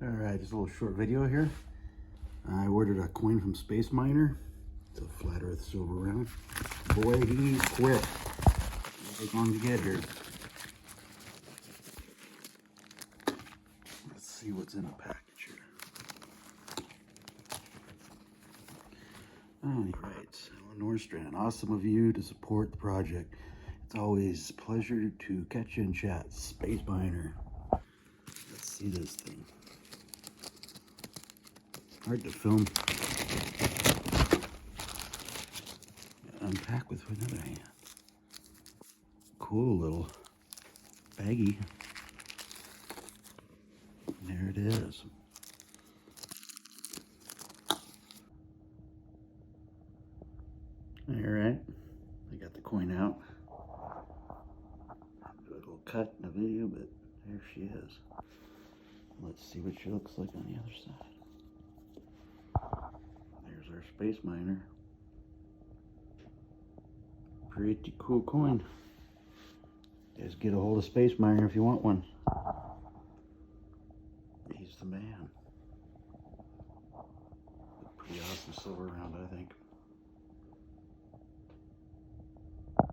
Alright, just a little short video here. I ordered a coin from Spaceminer. It's a flat earth silver round. Boy, he's quick. It'll take long to get here. Let's see what's in the package here. Alright, Eleanor Strand. Awesome of you to support the project. It's always a pleasure to catch you in chat. Spaceminer. Let's see this thing. Hard to film. Unpack with another hand. Cool little baggie. There it is. Alright, I got the coin out. Do a little cut in the video, but there she is. Let's see what she looks like on the other side. There's our Spaceminer. Pretty cool coin. Just get a hold of Spaceminer if you want one. He's the man. Pretty awesome silver round, I think.